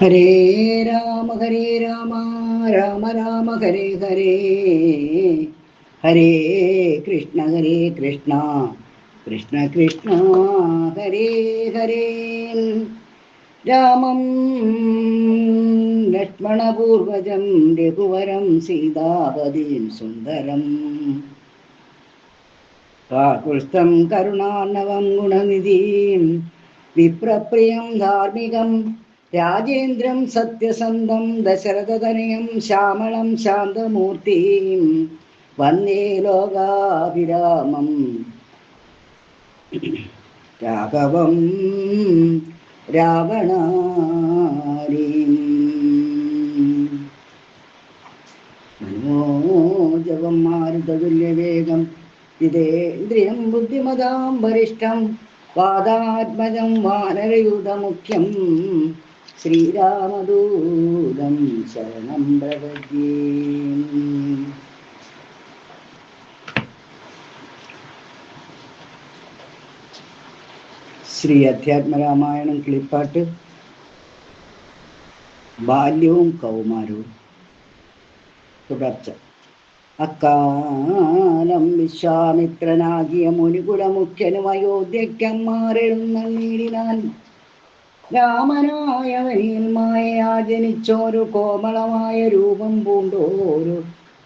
ഹരേ രാമ രാമ രാമ ഹരേ ഹരേ, ഹരേ കൃഷ്ണ കൃഷ്ണ കൃഷ്ണ ഹരേ ഹരേ. രാമം ലക്ഷ്മണപൂർവജം രഘുവരം സീതാപതിം സുന്ദരം കാകുൽസ്ഥം കരുണാർണവം ഗുണനിധിം വിപ്രപ്രിയം ധാർമ്മികം രാജേന്ദ്രം സത്യസന്ധം ദശരഥതനയം ശ്യാമളം ശാന്തമൂർത്തിം വന്ദേ ലോകാഭിരാമം രാഘവം രാവണാരിം. മനോജവം മാരുതതുല്യവേഗം ജിതേന്ദ്രിയം ബുദ്ധിമതാം വരിഷ്ഠം വാദാത്മജം വാനരയൂഥമുഖ്യം ശ്രീരാമദൂതം ശരണം പ്രപദ്യേ. ശ്രീ അധ്യാത്മരാമായണം കിളിപ്പാട്ട്. ബാല്യവും കൗമാരവും തുടർച്ച. അക്കാലം വിശ്വാമിത്രനാകിയ മുനികുലമുഖ്യനും അയോധ്യക്കമ്മാരെഴുന്നള്ളിയിടിനാൻ. രാമനായവനിൽ മായയാ ജനിച്ചോരു കോമളമായ രൂപം പൂണ്ടോരു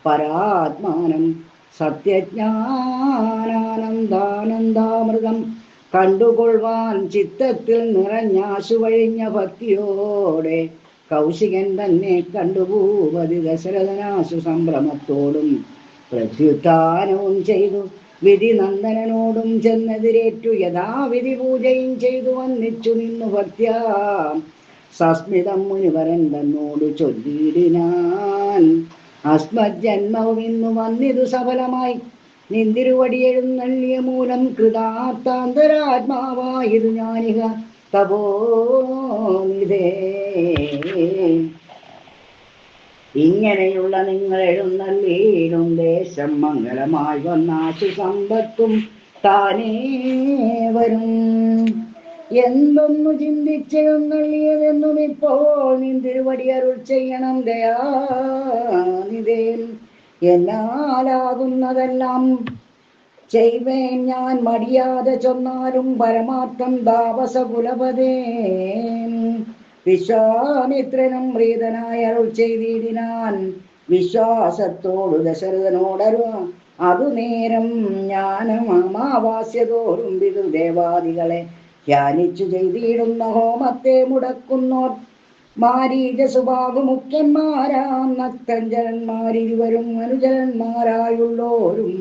പരാത്മാനം സത്യജ്ഞാനാനന്ദാനന്ദാമൃതം കണ്ടുകൊള്ളുവാൻ ചിത്തത്തിൽ നിറഞ്ഞാശു വഴിഞ്ഞ ഭക്തിയോടെ കൗശികൻ തന്നെ കണ്ടു ഭൂപതി ദശരഥനാശു സംഭ്രമത്തോടും പ്രത്യുത്ഥാനവും ചെയ്തു വിധി നന്ദനോടും ചെന്നെതിരേറ്റു യഥാവിധി പൂജയും ചെയ്തു വന്നിച്ചു നിന്നു ഭക്ത്യാ സസ്മിതം മുനിവരൻ തന്നോട് ചൊല്ലിയിടിനാൻ. അസ്മജ്ജന്മവും ഇന്നു വന്നിതു സഫലമായി നിന്തിരുവടിയെഴുന്നള്ളിയ മൂലം കൃതാർത്ഥാന്തരാത്മാവായിരു ഞാനിക തപോനിധേ. ഇങ്ങനെയുള്ള നിങ്ങൾ എഴുന്നള്ളിയിടും ദേശം മംഗളമായി വന്നാശു സമ്പത്തും താനേ വരും. എന്തൊന്നു ചിന്തിച്ചെഴുന്നള്ളിയതെന്നും ഇപ്പോൾ നിന്തിരുവടി അരുൾ ചെയ്യണം ദയാനിധേ. എന്നാലാകുന്നതെല്ലാം ചെയ്വേൻ ഞാൻ മടിയാതെ ചൊന്നാലും പരമാർത്ഥം താപസകുലപതേ. വിശ്വാമിത്രനും പ്രീതനായ അരുൾ ചെയ്തിടിനാൻ വിശ്വാസത്തോടു ദശരഥനോടരു. അതു നേരം ജ്ഞാനം അമാവാസ്യതോറും പിതൃദേവാദികളെ ധ്യാനിച്ചു ചെയ്തിടുന്ന ഹോമത്തെ മുടക്കുന്നോർ മാരീച സുഭാഗു മുഖ്യന്മാരാം നക്തഞ്ജലന്മാരിരുവരും അനുജലന്മാരായുള്ളോരും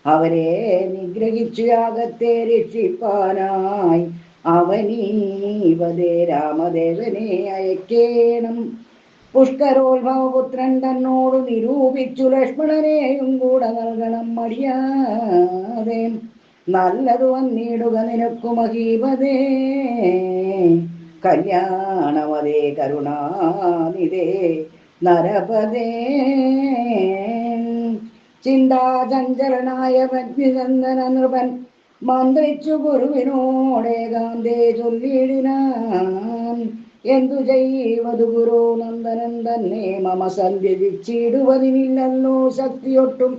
അവരെ നിഗ്രഹിച്ചു യാഗത്തെ രക്ഷിപ്പാനായി അവനീവതേ രാമദേവനെ അയക്കേണം. പുഷ്കരോത്ഭവപുത്രൻ തന്നോട് നിരൂപിച്ചു ലക്ഷ്മണനെയും കൂടെ നൽകണം മടിയാതെ. നല്ലതു വന്നിടുക നിനക്കു മഹീപതേ കല്യാണമതേ കരുണാനിധേ നരപദേ. ചിന്താചഞ്ചലനായ ഭക്തിനന്ദന നൃപൻ മന്ത്രിച്ചു ഗുരുവിനോടേകാന്തേ ചൊല്ലിയിടിനാൻ. എന്തു ചെയ്വതു ഗുരു നന്ദനൻ തന്നെ മമ സന്ധ്യജിച്ചിടുവതിനില്ലല്ലോ ശക്തിയൊട്ടും.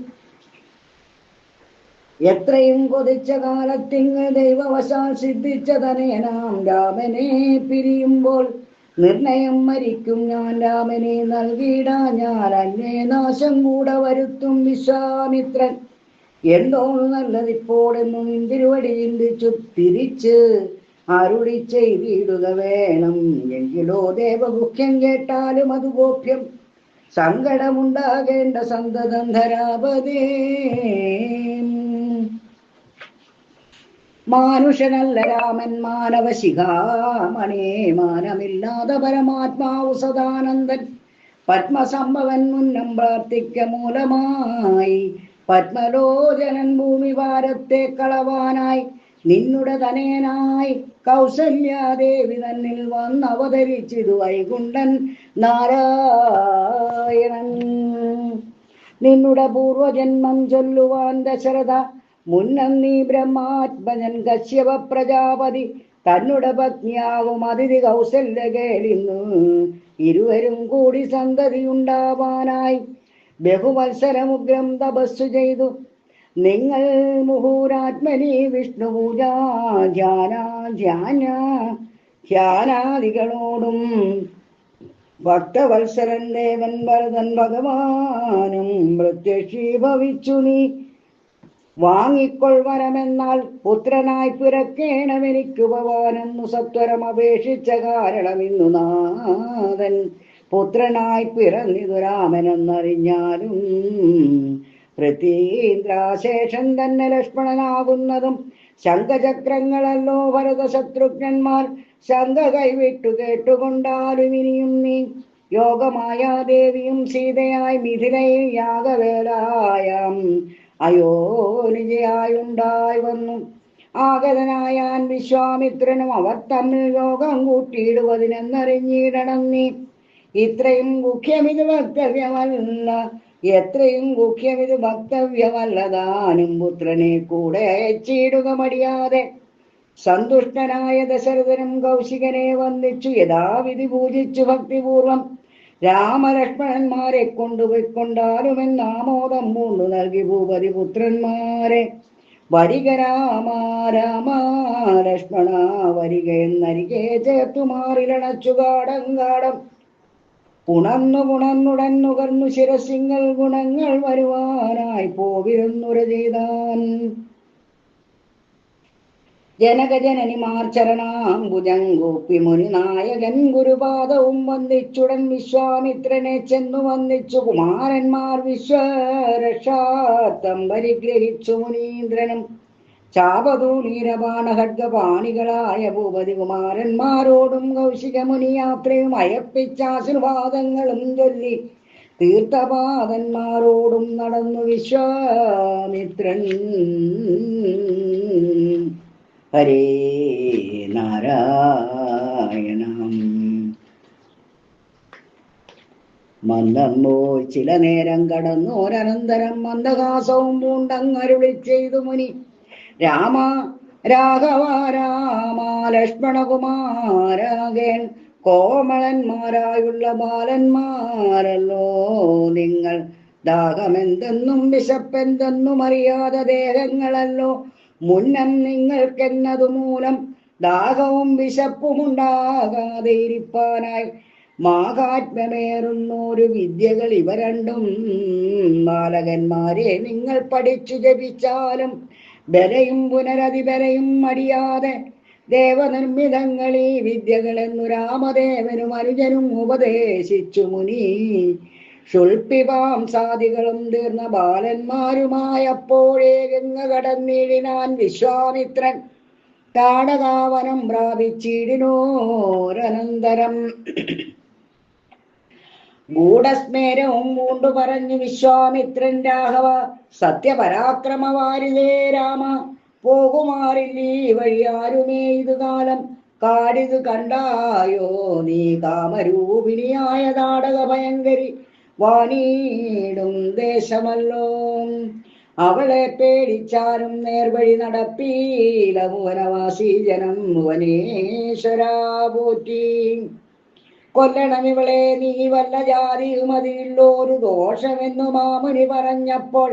എത്രയും കൊതിച്ച കാലത്തിങ് ദൈവവശാൽ സിദ്ധിച്ച തനയനാം രാമനെ പിരിയുമ്പോൾ നിർണയം മരിക്കും ഞാൻ. രാമനെ നൽകിയിടാ ഞാൻ അന്യേ നാശം കൂടെ വരുത്തും വിശ്വാമിത്രൻ. എന്തോ നല്ലതിപ്പോഴെന്നും ഇന്തിരുവടി ചിന്തിച്ചു തിരിച്ച് അരുളി ചെയ്തിടുക വേണം. എങ്കിലോ ദേവഗുഖ്യം കേട്ടാലും അത് ഗോപ്യം സങ്കടമുണ്ടാകേണ്ട സന്തതം ധരാപതേ. മാനുഷനല്ല രാമൻ മാനവശിഖാമണേ മാനമില്ലാതെ പരമാത്മാവു സദാനന്ദൻ പത്മസംഭവൻ മുന്നം പ്രാർത്ഥിക്ക മൂലമായി പത്മലോചനൻ ഭൂമി ഭാരത്തെ കളവാനായി നിന്നുടെ തനയനായി കൗസല്യാദേവി തന്നിൽ വന്നവതരിച്ചിതു വൈകുണ്ഠൻ നാരായണൻ. നിന്നുടെ പൂർവജന്മം ചൊല്ലുവാൻ ദശരഥ മുന്നം നീ ബ്രഹ്മാത്മജൻ കശ്യപ പ്രജാപതി തന്നുടെ പത്നിയാവും അതിഥി കൗസല്യ കേളിന്നു ഇരുവരും കൂടി സന്തതിയുണ്ടാവാനായി ബഹുവത്സരമുഗ്രം തപസ്സു ചെയ്തു. നിങ്ങൾ മുഹൂരാത്മനി വിഷ്ണു പൂജ ധ്യാനാദികളോടും ഭക്തവത്സരൻ ദേവൻ ഭരതൻ ഭഗവാനും പ്രത്യക്ഷീഭവിച്ചു. നീ വാങ്ങിക്കൊൾവരമെന്നാൽ പുത്രനായി പിറക്കേണമെനിക്കു ഭവാനെന്നു സത്വരം അപേക്ഷിച്ച കാരണമിന്നു നാഥൻ പുത്രനായി പിറന്നിതു രാമനെന്നറിഞ്ഞാലും പൃഥ്വീന്ദ്രാശേഷൻ തന്നെ ലക്ഷ്മണനാകുന്നതും ശംഖചക്രങ്ങളല്ലോ ഭരത ശത്രുഘ്നന്മാർ ശംഖ കൈവിട്ടു കേട്ടുകൊണ്ടാലും ഇനിയും നീ യോഗമായ ദേവിയും സീതയായി മിഥിലയിൽ യാഗവേളായാം അയോനിജയായുണ്ടായി വന്നു. ആഗതനായാൻ വിശ്വാമിത്രനും അവർ തമ്മിൽ യോഗം കൂട്ടിയിടുവതിനെന്നറിഞ്ഞിടണം നീ. ഇത്രയും ഗുഹ്യമിത് വക്തവ്യമല്ല, എത്രയും ഗുഹ്യമിത് ഭക്തവ്യമല്ലതാനും പുത്രനെ കൂടെ അയച്ചിടുക മടിയാതെ. സന്തുഷ്ടനായ ദശരഥനും കൗശികനെ വന്ദിച്ചു യഥാവിധി പൂജിച്ചു ഭക്തിപൂർവം. രാമലക്ഷ്മണന്മാരെ കൊണ്ടുപോയിക്കൊണ്ടാലുമെന്നാമോദം പൂണ്ടു നൽകി ഭൂപതി പുത്രന്മാരെ. വരിക രാമ രാമ ലക്ഷ്മണ വരിക എന്നരികെ ചേർത്തു മാറിലണച്ചു കാടം കാടം. പുണർന്നുടൻ നുകർന്നു ശിരസിങ്ങൾ ഗുണങ്ങൾ വരുവാനായി പോവിരുന്നുര ചെയ്താൻ. ജനകജനനിമാർ ചരണാംബുജം കൂപ്പി മുനിനായകൻ ഗുരുപാദവും വന്ദിച്ചുടൻ വിശ്വാമിത്രനെ ചെന്നു വന്ദിച്ചു. കുമാരന്മാർ വിശ്വരക്ഷാർത്ഥം പരിഗ്രഹിച്ചു മുനീന്ദ്രനും. ചാപതൂണീരബാണഖഡ്ഗപാണികളായ ഭൂപതി കുമാരന്മാരോടും കൗശിക മുനി യാത്രയും അയപ്പിച്ചാശീർവാദങ്ങളും ചൊല്ലി തീർത്ഥപാദന്മാരോടും നടന്നു വിശ്വാമിത്രൻ. ഹരേ നാരായണം. മന്ദം പോയി ചില നേരം കടന്നോരനന്തരം മന്ദഹാസവും പൂണ്ടങ്ങരുളി ചെയ്തു മുനി. രാമ രാഘവ രാമ ലക്ഷ്മണകുമാരാകേൻ കോമളന്മാരായുള്ള ബാലന്മാരല്ലോ നിങ്ങൾ. ദാഹമെന്തെന്നും വിശപ്പെന്തെന്നും അറിയാതെ ദേഹങ്ങളല്ലോ മുന്നം നിങ്ങൾക്കെന്നതു മൂലം ദാഹവും വിശപ്പുമുണ്ടാകാതെ ഇരിപ്പാനായി മാഹാത്മ്യമേറുന്നൊരു വിദ്യകൾ ഇവ രണ്ടും ബാലകന്മാരെ നിങ്ങൾ പഠിച്ചു ജപിച്ചാലും ബലയും പുനരതിബലയും മടിയാതെ ദേവനിർമ്മിതങ്ങൾ ഈ വിദ്യകളെന്നു രാമദേവനും അനുജനും ഉപദേശിച്ചു മുനി. ക്ഷുൽപിപാംസാദികളും തീർന്ന ബാലന്മാരുമായപ്പോഴേ ഗംഗ കടന്നിടിനാൻ വിശ്വാമിത്രൻ. താടകാവനം പ്രാപിച്ചിടിനോരനന്തരം ഗൂഢസ്മേരവും പൂണ്ടു പറഞ്ഞു വിശ്വാമിത്രൻ. രാഘവ സത്യപരാക്രമവാരിലേ രാമ പോകുമാറില്ലീ വഴി ആരുമേ ഇതുകാലം. കാടിതു കണ്ടായോ നീ കാമരൂപിണിയായ താടക ഭയങ്കരി വാനീടും ദേശമല്ലോ. അവളെ പേടിച്ചാലും നേർവഴി നടപ്പീല ഭുവനവാസി ജനം ഭുവനേശ്വരാ പോറ്റി. കൊല്ലണം ഇവളെ നീ വല്ല ജാതിയും അതിലുള്ളൊരു ദോഷമെന്നു മാമുനി പറഞ്ഞപ്പോൾ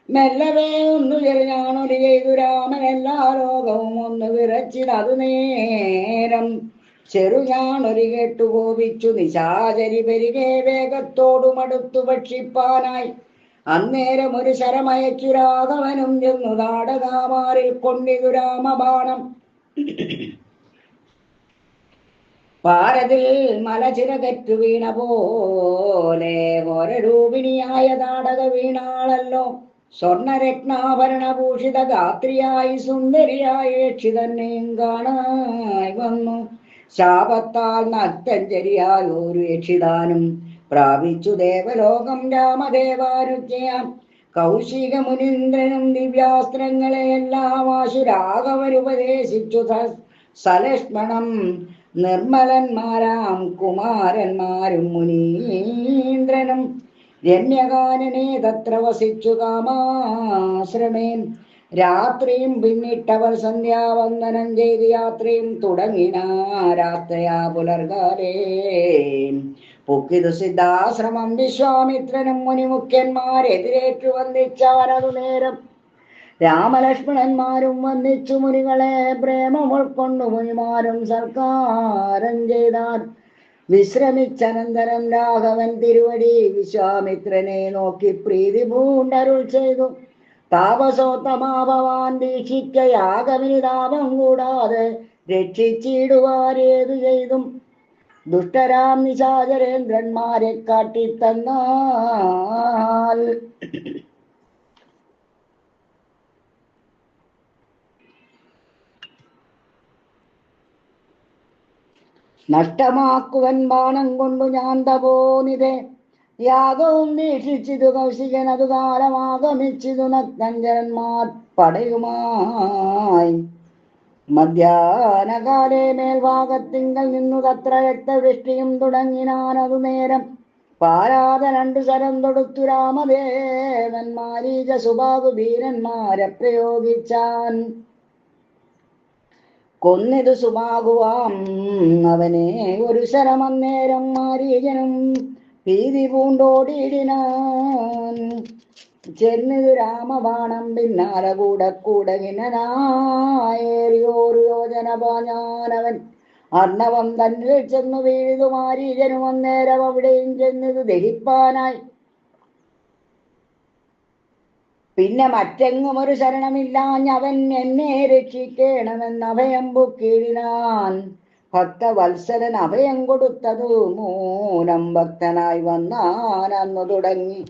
മെല്ലവേ ഒന്നു ചെറിയാണൊലി ചെയ്തു രാമൻ. എല്ലാ ലോകവും ഒന്ന് വിറച്ചിടതു നേരം ചെറുഞാണൊലി കേട്ടു കോപിച്ചു നിശാചരി പെരുകെ വേഗത്തോടുമടുത്തു ഭക്ഷിപ്പാനായി. അന്നേരം ഒരു ശരമയച്ചു രാഘവനും ചെന്നു താടകാമാരിൽ കൊണ്ടിതു രാമബാണം. പാരതിൽ മലചിറകറ്റു വീണ പോലെ ഓരരൂപിണിയായ താടക വീണാളല്ലോ. സ്വർണരത്നാഭരണഭൂഷിത ഗാത്രിയായി സുന്ദരിയായ യക്ഷി തന്നെയും കാണായി വന്നു. ശാപത്താൽ നക്തഞ്ചരിയായ ഒരു യക്ഷിദാനം പ്രാപിച്ചു ദേവലോകം രാമദേവാനുജ്ഞയാം. കൗശിക മുനീന്ദ്രനും ദിവ്യാസ്ത്രങ്ങളെയെല്ലാം ആശു രാഘവനുപദേശിച്ചു സലക്ഷ്മണം. നിർമ്മലന്മാരാം കുമാരന്മാരും മുനീന്ദ്രനും രമ്യകാനനെ തത്ര വസിച്ചു കാമാശ്രമേ. രാത്രിയും പിന്നിട്ടവർ സന്ധ്യാവന്ദനം ചെയ്ത് യാത്രയും തുടങ്ങിനാരാത്രയാ പുലർകാലേ. പൊക്കിതു സിദ്ധാശ്രമം വിശ്വാമിത്രനും മുനിമുഖ്യന്മാരെതിരേറ്റു വന്ദിച്ചാരതു നേരം. രാമലക്ഷ്മണന്മാരും വന്ദിച്ചു മുനികളെ പ്രേമം ഉൾക്കൊണ്ടു മുനിമാരും സൽക്കാരം ചെയ്താർ. വിശ്രമിച്ചനന്തരം രാഘവൻ തിരുവടി വിശ്വാമിത്രനെ നോക്കി പ്രീതി പൂണ്ടരുൾ ചെയ്തു. താപസോത്തമാഭവാൻ ദീക്ഷിക്ക യാഗമിനി താപം കൂടാതെ രക്ഷിച്ചിടുവാരേതു ചെയ്തും ദുഷ്ടരാം നിശാചരേന്ദ്രന്മാരെ കാട്ടിത്തന്നാൽ. നഷ്ടമാക്കുവൻ ബാണം കൊണ്ടു ഞാൻ തപോനിതേ യാഗവും വീക്ഷിച്ചിതു കൗശികൻ അതു കാലമാഗമിച്ചിതു നക്തഞ്ജരന്മാർ പടയുമായി. മധ്യാഹ്നകാലേ മേൽഭാഗത്തിങ്കൽ നിന്നു തത്ര രക്തവൃഷ്ടിയും തുടങ്ങിനാനതു നേരം. പാരാതെ 2 ശരം തൊടുത്തു രാമദേവൻ മാരീച സുബാഹു വീരന്മാരെ പ്രയോഗിച്ചാൻ. കൊന്നിതു സുബാഹുവാം അവനെ 1 ശരമന്നേരം മാരീചനും ഭീതി പൂണ്ടോടിയിടിനാൻ. ചെന്നിതു രാമബാണം പിന്നാലെ കൂടകിനനായേറിയോരു യോജന പാഞ്ഞാനവൻ അർണവം തന്നിൽ ചെന്നു വീഴുതു. മാരീചനും അന്നേരം അവിടെയും ചെന്നിതു ദഹിപ്പാനായി. പിന്നെ മറ്റെങ്ങും ഒരു ശരണമില്ലാഞ്ഞവൻ എന്നെ രക്ഷിക്കണമെന്ന് അഭയം പൊക്കിയിടിനാൻ. ഭക്തവത്സരൻ അഭയം കൊടുത്തതു മൂലം ഭക്തനായി വന്നാൻ അന്നു തുടങ്ങി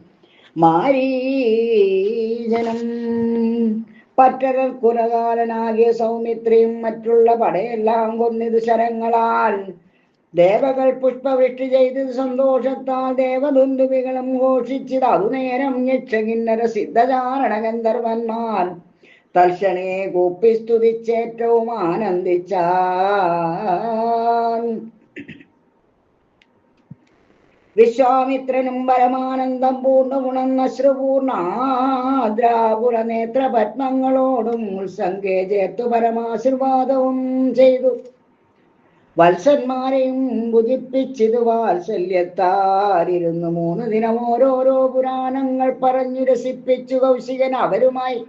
മാരീജനം. പറ്റരർ കുലകാലനാകിയ സൗമിത്രിയും മറ്റുള്ള പടയെല്ലാം കൊന്നിതു ശരങ്ങളാൽ. ദേവകൾ പുഷ്പവൃഷ്ടി ചെയ്തത് സന്തോഷത്താൽ ദേവദുന്ദുവികളും ഘോഷിച്ചത് അതുനേരം യക്ഷകിന്നര സിദ്ധചാരണ ഗന്ധർവന്മാർ തൽക്ഷണേ കൂപ്പി സ്തുതിച്ചേറ്റവും ആനന്ദിച്ചാൻ. വിശ്വാമിത്രനും പരമാനന്ദം പൂർണ്ണഗുണം അശ്രുപൂർണാദ്രാകുല നേത്ര പത്മങ്ങളോടും ഉത്സംഗേ ചേർത്തു പരമാശീർവാദവും ചെയ്തു. വത്സന്മാരെയും ഭുജിപ്പിച്ചിതു വാത്സല്യത്താലിരുന്നു 3 ദിനം ഓരോരോ പുരാണങ്ങൾ പറഞ്ഞു രസിപ്പിച്ചു കൗശികൻ അവരുമായി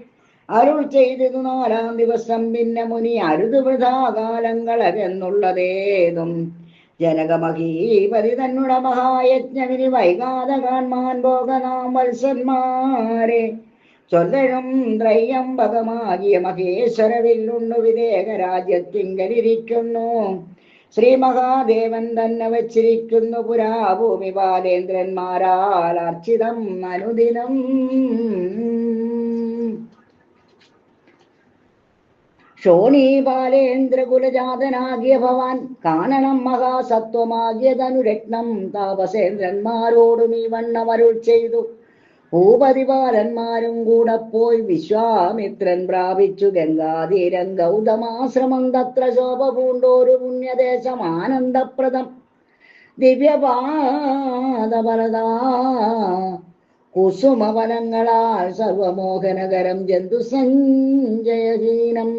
അരുൾ ചെയ്തതു. 4-ാം ദിവസം പിന്നെ മുനി അരുത് വൃഥാകാലങ്ങളെന്നുള്ളതേതും ജനകമഹീപതി തന്നുട മഹായജ്ഞവിനി വൈകാതെ കാൺമാൻ പോകനാം വത്സന്മാരെ. ചൊല്ലനും ത്രയ്യംബകമാകിയ മഹേശ്വരവില്ലുണ്ണു വിദേഹ രാജ്യത്തിങ്കലിരിക്കുന്നു. ശ്രീ മഹാദേവൻ തന്നെ വച്ചിരിക്കുന്നു പുരാഭൂമി ബാലേന്ദ്രന്മാരാൽ അർച്ചിതം അനുദിനം. ശോണി ബാലേന്ദ്രകുലജാതനാകിയ ഭവാൻ കാണണം മഹാസത്വമാകിയതനുരത്നം. താപസേന്ദ്രന്മാരോടും ഈ വണ്ണമരുൾ ചെയ്തു. ഭൂപതിപാലന്മാരും കൂടെ പോയി വിശ്വാമിത്രൻ പ്രാപിച്ചു ഗംഗാതീരം ഗൗതമാശ്രമം. തത്ര ശോഭ പൂണ്ടോരു പുണ്യദേശം ആനന്ദപ്രദം ദിവ്യപാദപരതാ കുസുമവനങ്ങളാൽ സർവമോഹനകരം ജന്തു സഞ്ജയഹീനം.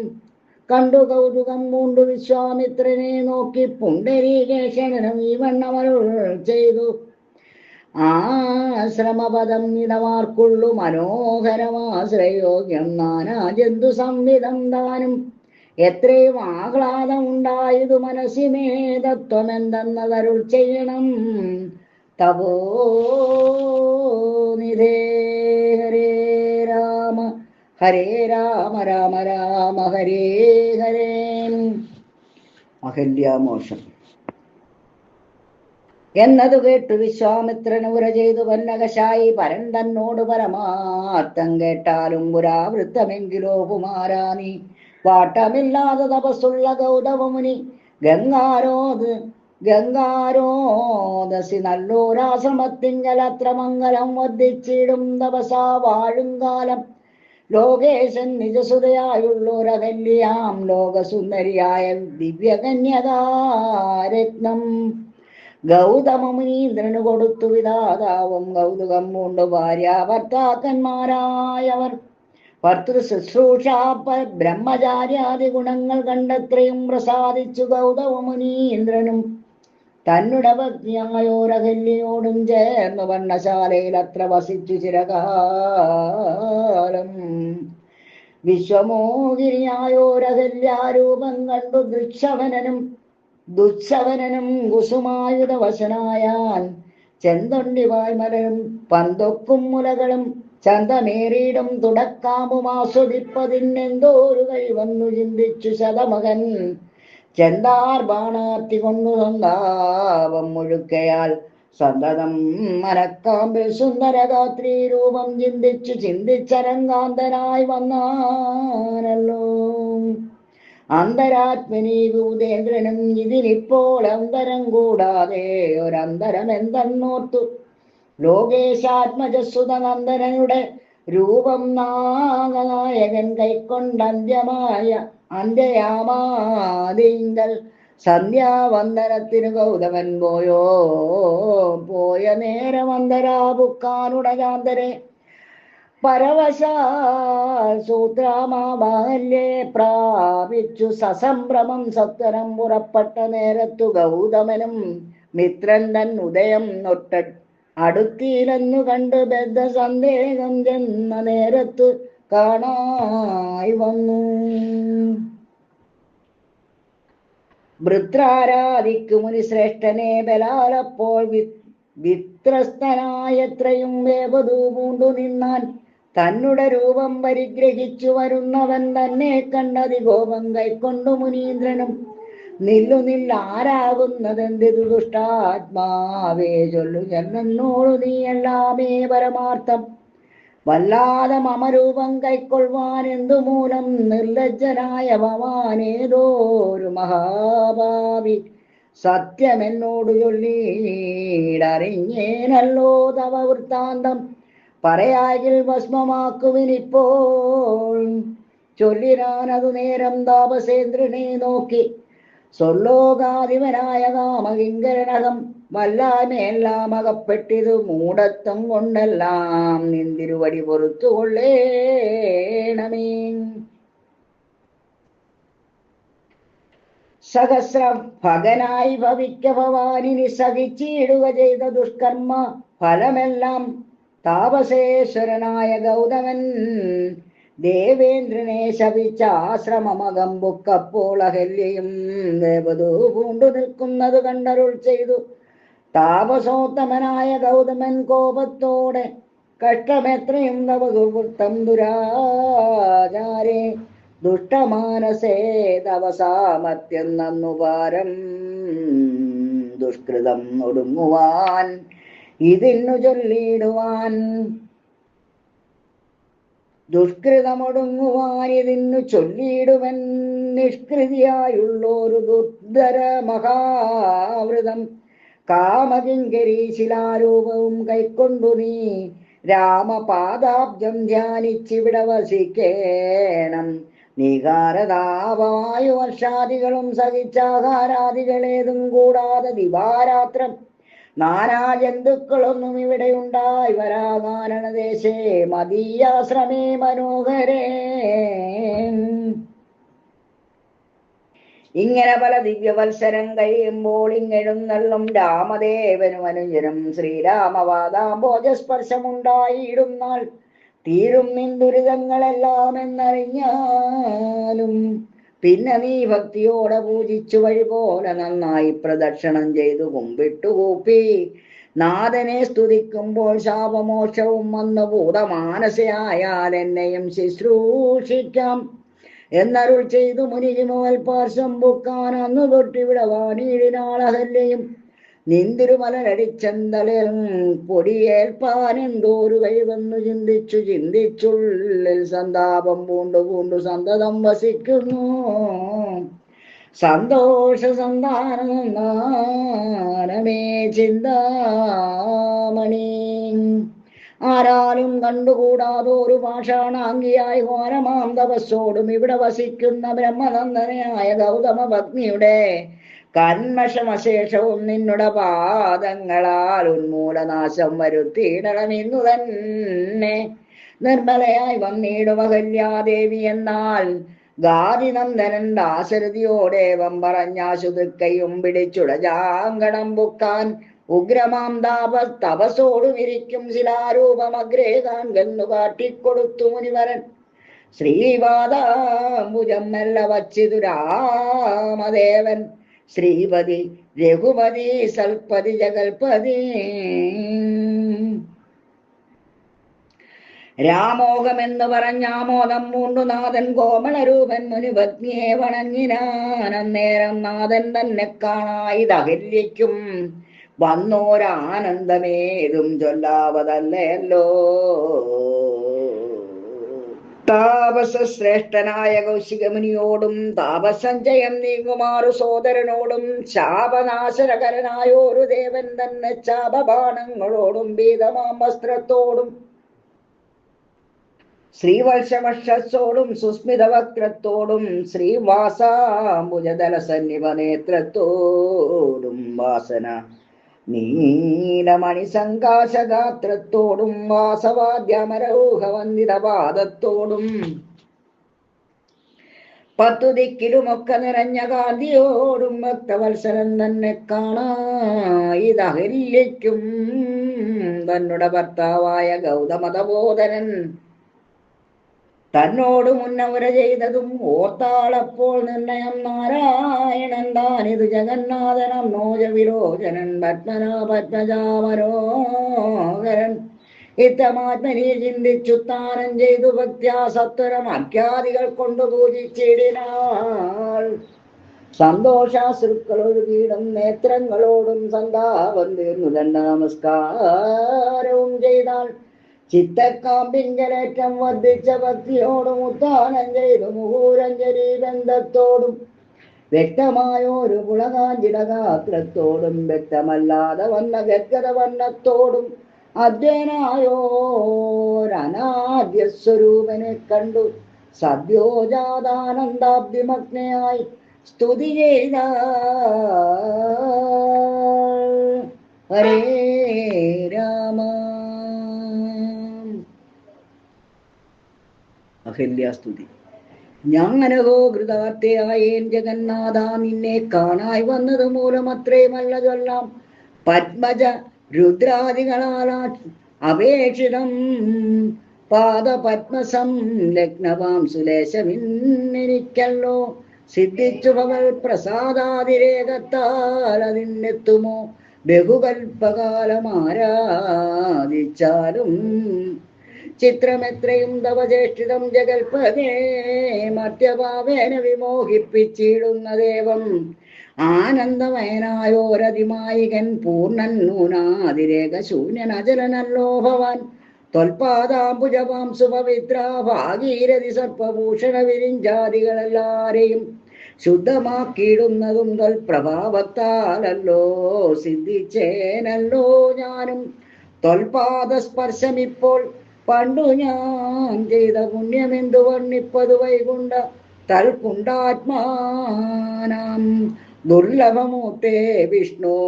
കണ്ടു കൗതുകം പൂണ്ടു വിശ്വാമിത്രനെ നോക്കി പുണ്ടരീകേശനും ഈ വണ്ണമരുൾ ചെയ്തു. ആശ്രമപദം ഇടമാർക്കുള്ളു മനോഹരമാശ്രയോഗ്യം നാനാ ജന്തു സംവിധം താനും. എത്രയും ആഹ്ലാദം ഉണ്ടായതു മനസ്സിമേ തത്വമെന്തെന്നതരുൾ ചെയ്യണം. തപോനിധേ ഹരേ രാമ ഹരേ രാമ രാമ രാമ ഹരേ ഹരേ. അഹല്യാമോഷം എന്നതു കേട്ടു വിശ്വാമിത്രൻ ഉര ചെയ്തു വന്നകശായി. പരൻ തന്നോട് പരമാർത്ഥം കേട്ടാലും പുരാവൃത്തമെങ്കിലോ കുമാരാ നീ വാട്ടമില്ലാതെ തപസ്സുള്ള ഗൗതമമുനി ഗംഗാരോദസി നല്ലോരാശ്രമത്തിങ്കൽ അത്ര മംഗലം വർദ്ധിച്ചിടും തപസാ വാഴും കാലം. ലോകേശൻ നിജസുതയായുള്ളോരകല്യാം ലോകസുന്ദരിയായ ദിവ്യകന്യകാരത്നം ഗൗതമമുനീന്ദ്രന് കൊടുത്തു. വിധാതാവും കൗതുകം പൂണ്ടു ഭാര്യ ഭർത്താക്കന്മാരായവർ ഭർത്തൃ ശുശ്രൂഷ ബ്രഹ്മചാര്യാദി ഗുണങ്ങൾ കണ്ടത്രയും പ്രസാദിച്ചു ഗൗതമ മുനീന്ദ്രനും തന്നുടെ ഭക്തിയായോരകല്യോടും ചേർന്നു വർണ്ണശാലയിൽ അത്ര വസിച്ചു ചിരകാലം. വിശ്വമോഹിനിയായോരകല്യാരൂപം കണ്ടു ദുശ്ശവനനും കുസുമായുധവശനായാൻ ചെന്തൊണ്ടിവായ് മലരും പന്തൊക്കും മുലകളും ചന്തമേറിയിടും തുടക്കാമ്പും ആസ്വദിപ്പതിനെന്തോരു കഴിവന്നു ചിന്തിച്ചു ശതമകൻ ചെന്താർ ബാണാത്തി കൊണ്ടു സന്താപം മുഴുക്കയാൽ സന്തതം മനക്കാമ്പിൽ സുന്ദരഗാത്രീ രൂപം ചിന്തിച്ചരങ്കാന്തനായി വന്നാനല്ലോ. അന്തരാത്മനി ഭൂതേന്ദ്രനും ഇതിനിപ്പോൾ അന്തരം കൂടാതെ ഒരന്തരം എന്തെന്നോർത്തു ലോകേശാത്മജസുതനന്ദനയുടെ രൂപം നാഗനായകൻ കൈക്കൊണ്ട് അന്ത്യയാമാതിങ്കൽ സന്ധ്യാവന്ദനത്തിനു ഗൗതമൻ പോയ നേരം അന്തരാബുക്കാനുടകാന്തരെ പരവശാൽ സൂത്രാമാബാല്യെ പ്രാപിച്ചു സസംഭ്രമം സത്വരം പുറപ്പെട്ട നേരത്തു ഗൗതമനും മിത്രൻ തൻ ഉദയം അടുത്തിയിലെന്നു കണ്ട് ബദ്ധ സന്ദേഹം ചെന്ന നേരത്തു കാണായി വന്നു. വൃത്രാരാധിക്കു മുനിശ്രേഷ്ഠനെ ബലാലപ്പോൾ വിത്രസ്തനായത്രയും വേപതു പൂണ്ടു നിന്നാൻ തന്നുടെ രൂപം പരിഗ്രഹിച്ചു വരുന്നവൻ തന്നെ കണ്ടതി കോപം കൈക്കൊണ്ടു മുനീന്ദ്രനും ആരാകുന്നതെന്തിതു ദുഷ്ടാത്മാവേ ചൊല്ലു എന്നോടു നീ എല്ലാമേ പരമാർത്ഥം വല്ലാതെ മമരൂപം കൈക്കൊള്ളുവാൻ എന്തുമൂലം നിർലജ്ജനായ ഭവാനേതോരു മഹാഭാവി സത്യമെന്നോട് ചൊല്ലിയിടറിഞ്ഞേനല്ലോ തവ വൃത്താന്തം പറയാകിൽ ഭസ്മമാക്കുവിനിപ്പോൾ ചൊല്ലിനാനതു നേരം താപസേന്ദ്രനെ നോക്കി സ്വർലോകാധിപനായ കാമകിങ്കരനകം വല്ലായ്മയെല്ലാം അകപ്പെട്ടിതു മൂഢത്വം കൊണ്ടെല്ലാം നിന്തിരുവടി പൊറുത്തു കൊള്ളേണമേ. സഹസ്ര ഭഗനായി ഭവിക്ക ഭവാനിനി സഹിച്ചിടുക ചെയ്ത ദുഷ്കർമ്മ ഫലമെല്ലാം താപസേശ്വരനായ ഗൗതമൻ ദേവേന്ദ്രനെ ശപിച്ച ആശ്രമമകം ബുക്കപ്പോൾ അഹല്യയും ദേവതൂ പൂണ്ടു നിൽക്കുന്നത് കണ്ടരുൾ ചെയ്തു. താപസോത്തമനായ ഗൗതമൻ കോപത്തോടെ കഷ്ടമെത്രയും തവ സുവൃത്തം ദുരാചാരേ ദുഷ്ടമാനസേ തവ സാമർത്ഥ്യം നന്നു പാരം ദുഷ്കൃതം ഒടുങ്ങുവാൻ ഇതിന്നു ചൊല്ലിടുവാൻ ഇതിന്നു ചൊല്ലിയിടുവൻ നിഷ്കൃതിയായുള്ളൊരു ദുർധര മഹാവൃതം കാമകിങ്കരീ ശിലാരൂപവും കൈക്കൊണ്ടു നീ രാമപാദാബ്ജം ധ്യാനിച്ചിവിടെ വസിക്കേണം. നീകാരതാപവായു വർഷാദികളും സഹിച്ചാഹാരാദികളേതും കൂടാതെ ദിവാരാത്രം നാനാ ജന്തുക്കളൊന്നും ഇവിടെ ഉണ്ടായി വരാകാരണദേശേ മദീയാശ്രമേ മനോഹരേ. ഇങ്ങനെ പല ദിവ്യവത്സരം കഴിയുമ്പോൾ ഇങ്ങെഴുന്നള്ളും രാമദേവനും അനുജനും ശ്രീരാമവാദാംബോജസ്പർശമുണ്ടായിടുന്നാൾ തീരും നിൻ ദുരിതങ്ങളെല്ലാം എന്നറിഞ്ഞാലും പിന്നെ നീ ഭക്തിയോടെ പൂജിച്ചു വഴി പോലെ നന്നായി പ്രദക്ഷിണം ചെയ്തു കുമ്പിട്ടുകൂപ്പി നാഥനെ സ്തുതിക്കുമ്പോൾ ശാപമോക്ഷവും വന്നു ഭൂതമാനസയായാൽ എന്നെയും ശുശ്രൂഷിക്കാം എന്നരുൾ ചെയ്തു. മുനിജിമോൽ പാർശ്വം പൊക്കാൻ അന്നു തൊട്ടിവിടെ വാണിയിടിനാളഹല്യയും നിന്തിരുമലരടിച്ചന്തളിൽ പൊടിയേൽപ്പാൻ എന്തോരു കഴിവെന്നു ചിന്തിച്ചുള്ളിൽ സന്താപം പൂണ്ടു സന്തതം വസിക്കുന്നു. സന്തോഷ സന്താനമേ ചിന്താമണി ആരാലും കണ്ടുകൂടാതൊരു പാഷാണാംഗിയായി ഘോരമാം തപസ്സോടും ഇവിടെ വസിക്കുന്ന ബ്രഹ്മനന്ദനായ ഗൗതമ പത്നിയുടെ കന്മഷമശേഷവും നിന്നുടെ പാദങ്ങളാൽ ഉന്മൂലനാശം വരുത്തിയിടണം ഇന്നു തന്നെ. നിർമ്മലയായി വന്നിടും അഹല്യാദേവി. എന്നാൽ ഗാദിനന്ദനൻ ദാശരഥിയോടേവം പറഞ്ഞാശുതുക്കയും പിടിച്ചുടജാങ്കണം ബുക്കാൻ ഉഗ്രമാം തപസോടു വിരിക്കും ശിലാരൂപമഗ്രേ കാൺകെന്നു കാട്ടിക്കൊടുത്തു മുനിവരൻ. ശ്രീവാദാംബുജം മെല്ല വച്ചിതു രാമദേവൻ. ശ്രീപതി രഘുപതി സൽപതി ജഗൽപതി. രാമോഹമെന്ന് പറഞ്ഞാമോദം പൂണ്ടു നാഥൻ കോമളരൂപൻ മുനിപത്നിയെ വണങ്ങിനാനന്നേരം നാഥൻ തന്നെ കാണായിതകല്യയ്ക്കും വന്നോരാനന്ദമേതും ചൊല്ലാവതല്ലയല്ലോ. താപസശ്രേഷ്ഠനായ കൗശികമുനിയോടും താപസഞ്ചയം നീങ്ങുമാറു സോദരനോടും ശാപനാശനകരനായോരു ദേവൻ തന്നെ ശാപബാണങ്ങളോടും ഭീതമാം വസ്ത്രത്തോടും ശ്രീവത്സവക്ഷത്തോടും സുസ്മിതവക്രത്തോടും ശ്രീവാസാംബുജദല സന്നിപ നേത്രത്തോടും വാസന നീലമണിസങ്കാശഗാത്രത്തോടും വാസവാദ്യമരൂഹവന്ദിതപാദത്തോടും പത്തു ദിക്കിലുമൊക്കെ നിറഞ്ഞ കാന്തിയോടും ഭക്തവത്സരൻ തന്നെ കാണായിതഹല്യയ്ക്കും തന്നുടെ ഭർത്താവായ ഗൗതമതബോധനൻ തന്നോട് മുന്നവര ചെയ്തതും ഓർത്താളപ്പോൾ നിർണയം. നാരായണൻ താനിതു ജഗന്നാഥനം നോജ വിലോചനൻ പത്മനാഭത്മജാമനോഹരൻ ഇത്തമാത്മനെ ചിന്തിച്ചുത്താനം ചെയ്തു ഭക്ത്യാ സത്വരം അഖ്യാദികൾ കൊണ്ടു പൂജിച്ചിടിനാൾ. സന്തോഷാശ്രുക്കളൊഴുകിയിടും നേത്രങ്ങളോടും സന്താപം തീർന്നു ദണ്ഡ നമസ്കാരവും ചെയ്താൽ. ചിത്തക്കാമ്പിങ്കലേറ്റം വർദ്ധിച്ച ഭക്തിയോടും ഉത്താനം ചെയ്തു മുഹൂരഞ്ജലി ബന്ധത്തോടും വ്യക്തമായൊരു പുളകാഞ്ചിടഗാത്രത്തോടും വ്യക്തമല്ലാതെ വന്ന ഗദ്ഗത വർണ്ണത്തോടും അദ്വൈനായോരനാദ്യസ്വരൂപനെ കണ്ടു സദ്യോജാതാനന്ദാഭിമഗ്നയായി സ്തുതി ചെയ്ത. ഹരേ രാമ. അഹല്യാസ്തുതി. ഞാനഹോ കൃതാർത്ഥയായേൻ ജഗന്നാഥ, നിന്നെ കാണായി വന്നത് മൂലമത്രയുമല്ല ചൊല്ലാം. പത്മജ രുദ്രാദികളാലാ അപേക്ഷിതം പാദപത്മസം ലഗ്നവാം സുലേശമിന്നെനിക്കല്ലോ. സിദ്ധിച്ചു ഭവൽ പ്രസാദാതിരേകത്താൽ അതിനെത്തുമോ ബഹുകൽപ്പകാലമാരാധിച്ചാലും. ചിത്രമെത്രയും തവചേഷ്ടിതം ജഗൽപദേ മധ്യഭാവേന വിമോഹിപ്പിച്ചിടുന്ന ദേവം. ആനന്ദമയനായോരതിമായികൻ പൂർണ്ണൻ നൂനാതിരേക ശൂന്യൻ അചലനല്ലോ ഭവാൻ. ത്വൽപാദാംബുജപാം സുപവിത്ര ഭാഗീരഥി സർപ്പഭൂഷണ വിരിഞ്ചാദികളെല്ലാരെയും ശുദ്ധമാക്കിയിടുന്നതും ത്വൽപ്രഭാവത്താലല്ലോ. സിദ്ധിച്ചേനല്ലോ ഞാനും ത്വൽപാദസ്പർശമിപ്പോൾ. പണ്ടു ഞാൻ ചെയ്ത പുണ്യമെന്തു വർണ്ണിപ്പതു വൈകുണ്ഠ തൽപുണ്ടാത്മാനാം ദുർലഭമൂർത്തേ വിഷ്ണു.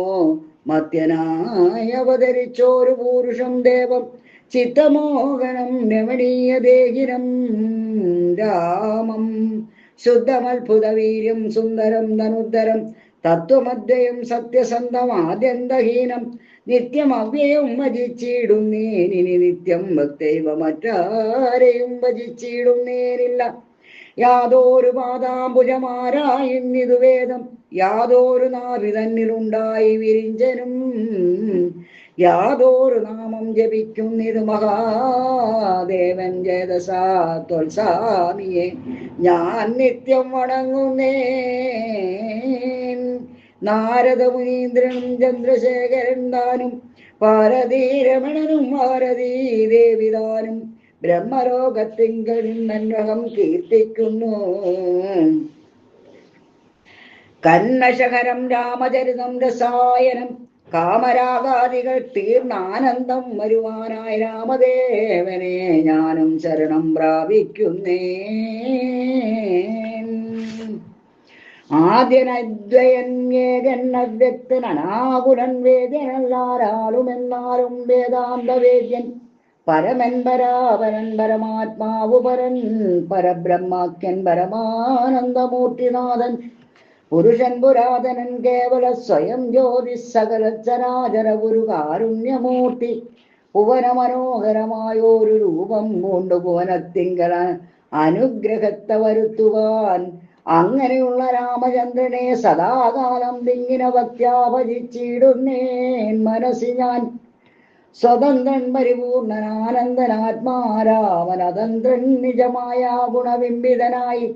മത്യനായി അവതരിച്ചോരു പൂരുഷം ദേവം ചിത്തമോഹനം രമണീയ ദേഹിനം രാമം. ശുദ്ധമത്ഭുത വീര്യം സുന്ദരം ധനുദ്ധരം തത്വമദ്വയം സത്യസന്ധം ആദ്യന്തഹീനം. നിത്യം അവ്യയം ഭജിച്ചിടുന്നേനിനി നിത്യം ഭക്തൈവ മറ്റാരെയും ഭജിച്ചിടുന്നേനില്ല. യാതൊരു പാദാംബുജമാരായിന്നിതു വേദം, യാതൊരു നാഭി തന്നിലുണ്ടായി വിരിഞ്ചനും. യാതൊരു നാമം ജപിക്കുന്നിതു മഹാദേവൻ ജയദസാ ത്വൽസാമിയെ ഞാൻ നിത്യം വണങ്ങുന്നേ. നാരദ മുനീന്ദ്രനും ചന്ദ്രശേഖരൻ താനും പാരതീരമണനും ഭാരതീ ദേവിതാനും ബ്രഹ്മലോകത്തിങ്കലും നന്വകം കീർത്തിക്കുന്നു. കന്നശകരം രാമചരിതം രസായനം കാമരാഗാദികൾ തീർന്നാനന്ദം വരുവാനായി രാമദേവനെ ഞാനും ശരണം പ്രാപിക്കുന്നേ. ആദ്യനദ്വയൻ ഏകൻ അവ്യക്തൻ അനാകുലൻ വേദ്യനല്ലാരാളുമെന്നാലും വേദാന്ത വേദ്യൻ പരമൻ പരാപരൻ പരമാത്മാവു പരൻ പരബ്രഹ്മാഖ്യൻ പരമാനന്ദമൂർത്തിനാഥൻ പുരുഷൻ പുരാതനൻ കേവല സ്വയം ജ്യോതി സകല ചരാചര ഗുരു കാരുണ്യമൂർത്തി ഭുവന മനോഹരമായൊരു രൂപം കൊണ്ട് ഭുവനത്തിങ്കൽ അനുഗ്രഹത്തെ വരുത്തുവാൻ അങ്ങനെയുള്ള രാമചന്ദ്രനെ സദാകാലം ദിങ്ങിന ഭക്ത്യാഭജിച്ചിടുന്നേൻ മനസ്സി ഞാൻ സ്വതന്ത്രൻ പരിപൂർണനാനന്ദനാത്മാരാമനതന്ത്രൻ നിജമായ ഗുണബിംബിതനായി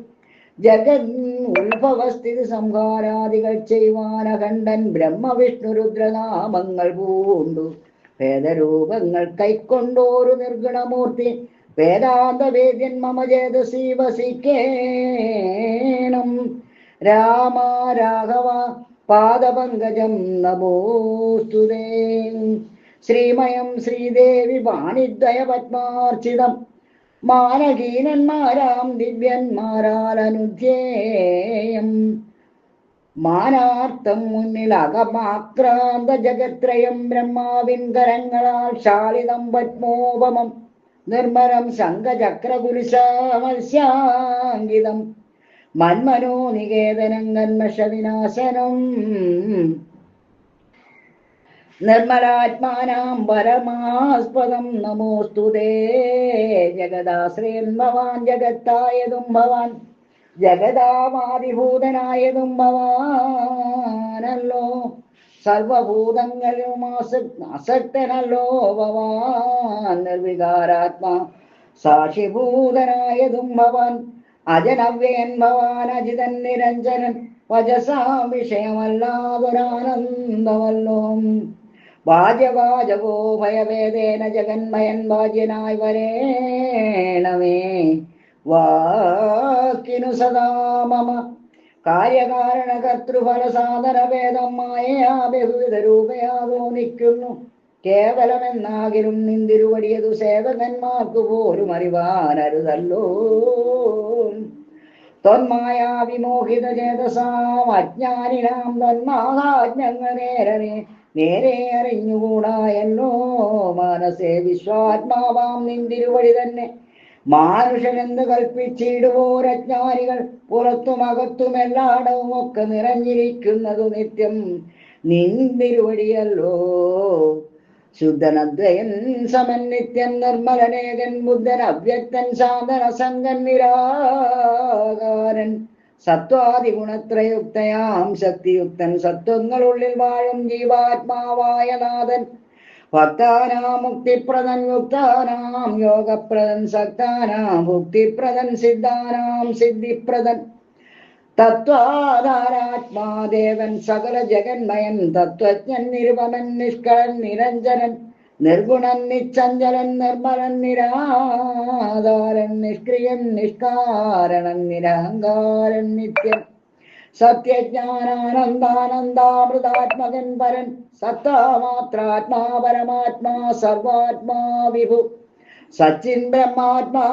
ജഗൻ ഉത്ഭവസ്ഥിതി സംഹാരാദികൾ ചെയ്യുവാനഖണ്ഡൻ ബ്രഹ്മവിഷ്ണു രുദ്രനാമങ്ങൾ പൂണ്ടു ഭേദരൂപങ്ങൾ കൈക്കൊണ്ടോരു നിർഗുണമൂർത്തി വേദാന്ത വേദ്യൻ മമ ചേതസി വസിക്കേണം രാമ രാഘവ പാദപങ്കജം നമോസ്തുതേ ശ്രീമയം ശ്രീദേവി വാണിദ്വയ പത്മാർച്ചിതം മാനഹീനന്മാരാം ദിവ്യന്മാരാൽ അനുധ്യേയം മാനാർത്ഥം മുന്നിൽ അകമാക്രാന്ത ജഗത്രയം ബ്രഹ്മാവിൻ കരങ്ങളാൽ ശാലിതം പത്മോപമം നിർമ്മലം ശംഖചക്രകുലിശമത്സ്യാങ്കിതം മന്മനോ നികേതനം കന്മഷവിനാശനം നിർമ്മലാത്മാനാം പരമാസ്പദം നമോസ്തുതേ ജഗദാശ്രയൻ ഭവാൻ ജഗത്തായതും ഭവാൻ ജഗദാവാദിഭൂതനായതും ഭവാനല്ലോ സർവഭൂതങ്ങളിലും അസക്തനല്ലോ ഭവാൻ നിർവികാരാത്മാ സാക്ഷിഭൂതനായതും ഭവാൻ അജനവ്യൻ ഭവാൻ അജിതൻ നിരഞ്ജനൻ വജസാ വിഷയമല്ലാതൊരാനന്ദമല്ലോ വാജവാജകോ ഭയവേദേന ജഗന്മയൻ വാജ്യനായി വരേണമേ വാക്കിനു സദാ മമ കാര്യകാരണ കർത്തൃഫല സാധന ഭേദം മായയാ ബഹുവിധ രൂപയാതോ നിൽക്കുന്നു കേവലമെന്നാകിലും നിന്തിരുവടിയതു സേവകന്മാർക്കു പോലും അറിവാനരുതല്ലോ തൊന്മായാ വിമോഹിത ചേതസാം അജ്ഞാനിനാം തന്മാഹാജ്ഞങ്ങൾ നേരെ അറിഞ്ഞുകൂടായല്ലോ മനസ്സേ വിശ്വാത്മാവാം നിന്തിരുവടി തന്നെ മാനുഷനെന്ന് കൽപ്പിച്ചിടുവോരജ്ഞാനികൾ പുറത്തും അകത്തും എല്ലായിടവും ഒക്കെ നിറഞ്ഞിരിക്കുന്നതു നിത്യം നിന്തിരുവടിയല്ലോ ശുദ്ധനദ്വയൻ സമൻ നിത്യൻ നിർമ്മലനേകൻ ബുദ്ധൻ അവ്യക്തൻ സാധന സംഗൻ നിരാകാരൻ സത്വാദിഗുണത്രയുക്തയാം ശക്തിയുക്തൻ സത്വങ്ങളുള്ളിൽ വാഴും ജീവാത്മാവായ നാഥൻ ഭക്താനാം മുക്തിപ്രദൻ യുക്താനാം യോഗപ്രദൻ സക്താനാം ഭുക്തിപ്രദൻ സിദ്ധാനാം സിദ്ധിപ്രദൻ തത്വാധാരാത്മാദേവൻ സകല ജഗന്മയൻ തത്വജ്ഞൻ നിരുപമൻ നിഷ്കളൻ നിരഞ്ജനൻ നിർഗുണൻ നിശ്ചഞ്ചലൻ നിർമ്മലൻ നിരാധാരൻ നിഷ്ക്രിയൻ നിഷ്കാരണൻ നിരഹങ്കാരൻ നിത്യൻ സത്യജ്ഞാനാനന്ദാനന്ദാമൃതാത്മകൻ പരൻ സത്താമാത്രാത്മാ പരമാത്മാ സർവാത്മാ വിഭു സച്ചിൻ ബ്രഹ്മാത്മാ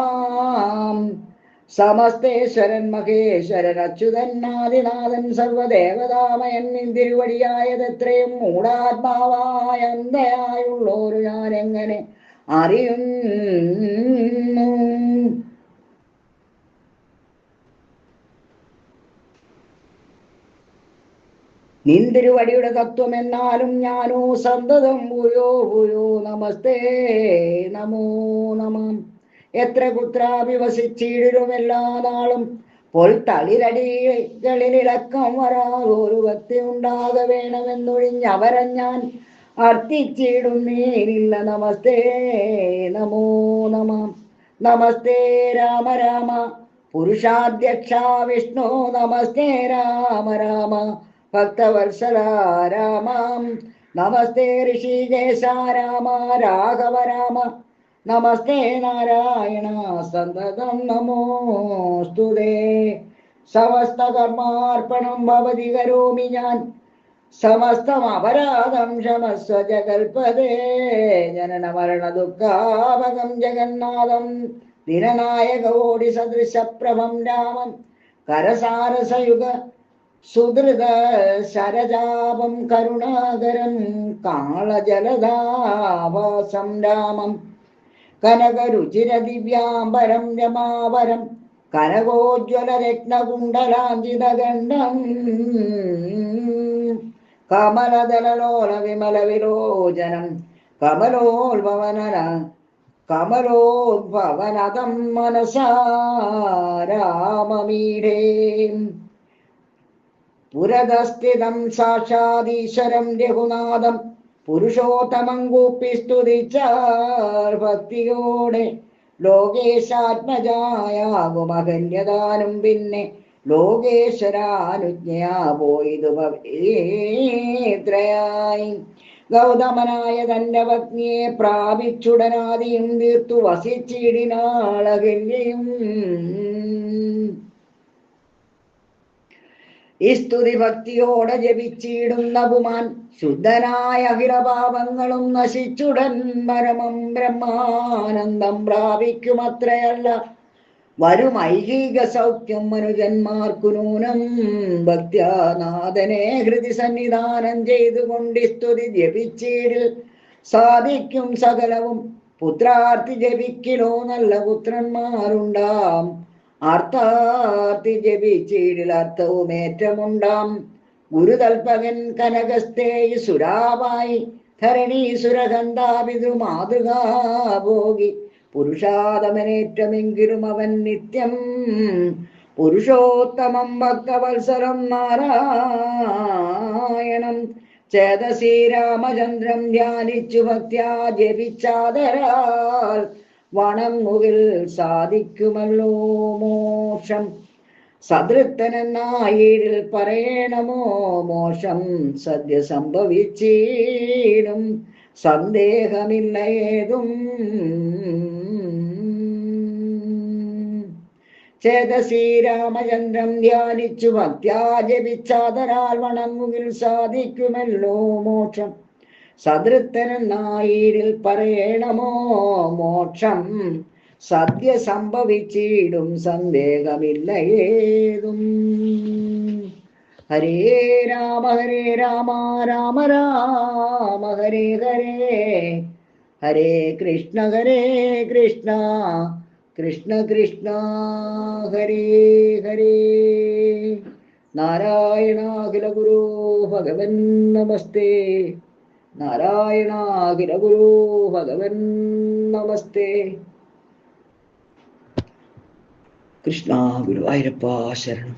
സമസ്തേശ്വരൻ മഹേശ്വരൻ അച്യുതൻ ആദിനാഥൻ സർവദേവതാമയൻ നിന്തിരുവടിയായതെത്രയും മൂഢാത്മാവായ അന്ധയായുള്ളോരു ഞാൻ എങ്ങനെ അറിയുന്നു നിന്തിരുവടിയുടെ തത്വം എന്നാലും ഞാനോ സന്തതം ഭൂയോ ഭൂയോ നമസ്തേ നമോ നമം എത്ര കുത്രാഭിവസിച്ചിടും എല്ലാ നാളും പൊൽത്തളിരടികളിലിളക്കം വരാതൊരു ഭക്തി ഉണ്ടാക വേണമെന്നൊഴിഞ്ഞവരൻ ഞാൻ അർത്ഥിച്ചിടുന്നേരില്ല നമസ്തേ നമോ നമം നമസ്തേ രാമ രാമ പുരുഷാധ്യക്ഷ വിഷ്ണു നമസ്തേ രാമ രാമ ഭക്തവത്സല രാമാം നമസ്തേ ഋഷികേശ രാമ രാഘവ രാമ നമസ്തേ നാരായണ സന്തതം നമോസ്തുതേ സമസ്ത കർമാർപ്പണം ഭവതി കരോമി ഞാൻ സമസ്തം അപരാധം ക്ഷമസ്വ ജഗൽപദേ ജനന മരണ ദുഃഖാപകം ജഗന്നാഥം ദിനനായകോടി സദൃശപ്രഭം രാമം കരസാരസയുഗ സുദൃത ശരജാപം കരുണാകരം കാളജലധാവാസം രാമം കനകരുചിര ദിവ്യാംബരം രമാവരം കനകോജ്വല രത്നകുണ്ടലാഞ്ചിതഗണ്ഡം കമലദലോല വിമല വിലോചനം കമലോദ്ഭവനദം മനസാ രാമമീഢേ പുരതസ്ഥിതം സാക്ഷാദീശ്വരം രഘുനാഥം പുരുഷോത്തമം കൂപ്പി സ്തുതിച്ചാൽ ഭക്തിയോടെ ലോകേശാത്മജായാകുമകന്യദാനം പിന്നെ ലോകേശ്വരാനുജ്ഞയാ പോയിതു പവിത്രയായി ഗൗതമനായ തന്റെ പത്നിയെ പ്രാപിച്ചുടനാദിയും തീർത്തു വസിച്ചിടിനാളകല്യയും ഈ സ്തുതി ഭക്തിയോടെ ജപിച്ചിടുന്ന പുമാൻ ശുദ്ധനായ അഖിലപാപങ്ങളും നശിച്ചുടൻ പരമം ബ്രഹ്മാനന്ദം പ്രാപിക്കുമത്രയല്ല വരും ഐഹിക സൗഖ്യം മനുജന്മാർക്കു നൂനം ഭക്ത്യാനാഥനെ ഹൃദി സന്നിധാനം ചെയ്തുകൊണ്ട് സ്തുതി ജപിച്ചീടിൽ സാധിക്കും സകലവും പുത്രാർത്ഥി ജപിക്കിലോ നല്ല പുത്രന്മാരുണ്ടാം ആർത്താർത്തി ജപിച്ചീടിൽ അർത്ഥവും ഏറ്റമുണ്ടാം ഗുരുതൽപകൻ കനകസ്തേയി സുരാവായി ധരണീസുരഗന്ധാപിതൃ മാതൃകാ ഭോഗി പുരുഷാതമനേറ്റമെങ്കിലും അവൻ നിത്യം പുരുഷോത്തമം ഭക്തവത്സരം നാരായണം ചേതസി രാമചന്ദ്രം ധ്യാനിച്ചു ഭക്ത്യാ ജപിച്ചാദരാൽ വണങ്ങുകിൽ സാധിക്കുമല്ലോ മോക്ഷം സദൃത്തനെന്നായിടിൽ പറയണമോ മോക്ഷം സദ്യ സംഭവിച്ചീടും സന്ദേഹമില്ല ഏതും ചേതസി രാമചന്ദ്രം ധ്യാനിച്ചു ഭക്ത്യാ ജപിച്ചാദരാൽ വണങ്ങുകിൽ സാധിക്കുമല്ലോ മോക്ഷം സദൃത്തനെന്നായിടിൽ പറയണമോ മോക്ഷം സദ്യ സംഭവിച്ചിടും സന്ദേഹമില്ല ഏതും. ഹരേ രാമ രാമ രാമ ഹരേ ഹരേ ഹരേ കൃഷ്ണ കൃഷ്ണ കൃഷ്ണ ഹരേ ഹരേ. നാരായണാഖില ഗുരു ഭഗവൻ നമസ്തേ. നാരായണാഖില ഗുരു ഭഗവൻ നമസ്തേ. കൃഷ്ണ ഗുരുവായൂരപ്പ ശരണം.